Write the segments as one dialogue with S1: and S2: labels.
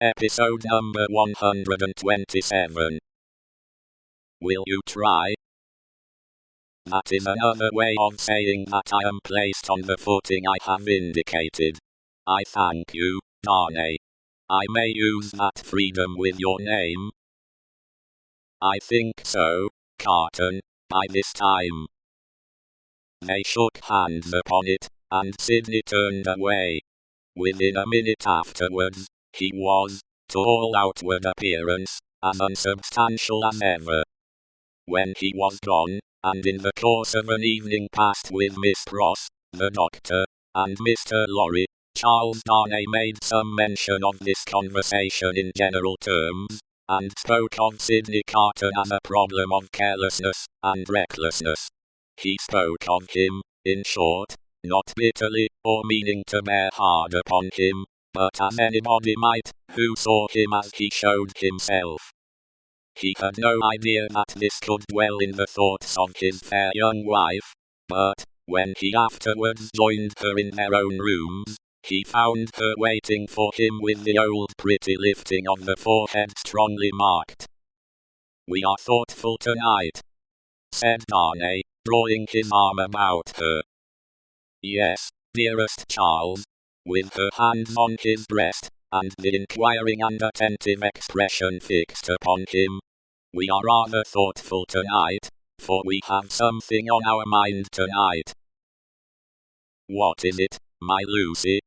S1: Episode number 127. Will you try? That is another way of saying that I am placed on the footing I have indicated. I thank you, Darnay. I may use that freedom with your name? I think so, Carton, by this time. They shook hands upon it, and Sidney turned away. Within a minute afterwards, he was, to all outward appearance, as unsubstantial as ever. When he was gone, and in the course of an evening passed with Miss Pross, the doctor, and Mr. Lorry, Charles Darnay made some mention of this conversation in general terms, and spoke of Sidney Carton as a problem of carelessness and recklessness. He spoke of him, in short, not bitterly, or meaning to bear hard upon him, but as anybody might, who saw him as he showed himself. He had no idea that this could dwell in the thoughts of his fair young wife, but, when he afterwards joined her in their own rooms, he found her waiting for him with the old pretty lifting of the forehead strongly marked. "We are thoughtful tonight," said Darnay, drawing his arm about her. "Yes, dearest Charles," with her hands on his breast, and the inquiring and attentive expression fixed upon him. "We are rather thoughtful tonight, for we have something on our mind tonight." "What is it, my Lucy?"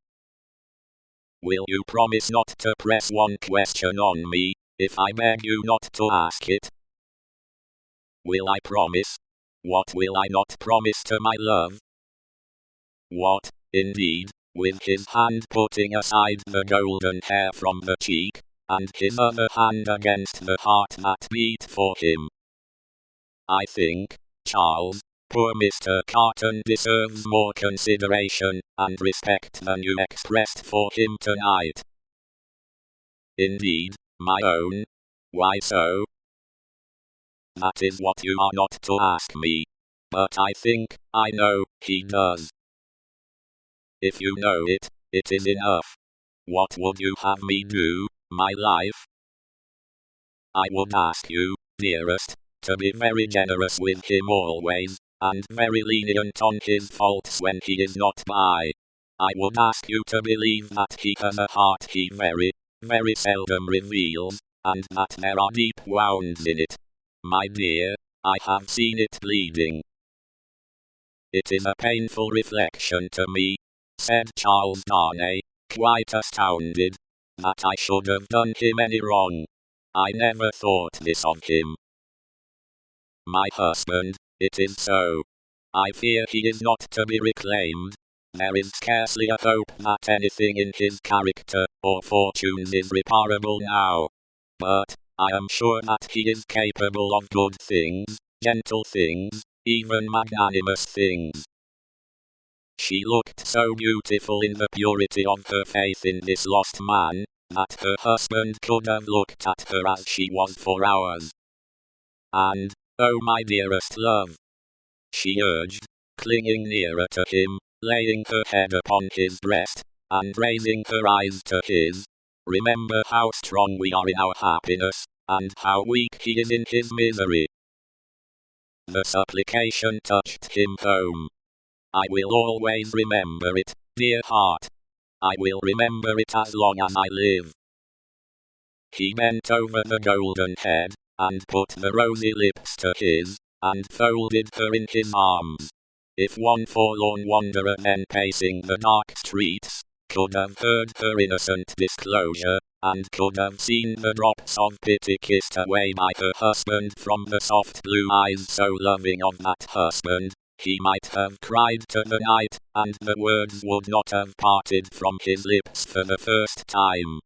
S1: "Will you promise not to press one question on me, if I beg you not to ask it?" "Will I promise? What will I not promise to my love?" "What, indeed?" With his hand putting aside the golden hair from the cheek, and his other hand against the heart that beat for him. "I think, Charles, poor Mr. Carton deserves more consideration and respect than you expressed for him tonight." "Indeed, my own? Why so?" "That is what you are not to ask me. But I think, I know, he does." "If you know it, it is enough. What would you have me do, my life?" "I would ask you, dearest, to be very generous with him always, and very lenient on his faults when he is not by. I would ask you to believe that he has a heart he very, very seldom reveals, and that there are deep wounds in it. My dear, I have seen it bleeding." "It is a painful reflection to me," said Charles Darnay, quite astounded, "that I should have done him any wrong. I never thought this of him. My husband, it is so. I fear he is not to be reclaimed. There is scarcely a hope that anything in his character or fortunes is reparable now. But, I am sure that he is capable of good things, gentle things, even magnanimous things." She looked so beautiful in the purity of her faith in this lost man, that her husband could have looked at her as she was for hours. "And, oh my dearest love," she urged, clinging nearer to him, laying her head upon his breast, and raising her eyes to his, "remember how strong we are in our happiness, and how weak he is in his misery." The supplication touched him home. "I will always remember it, dear heart. I will remember it as long as I live." He bent over the golden head, and put the rosy lips to his, and folded her in his arms. If one forlorn wanderer then pacing the dark streets, could have heard her innocent disclosure, and could have seen the drops of pity kissed away by her husband from the soft blue eyes so loving of that husband, he might have cried to the night, and the words would not have parted from his lips for the first time.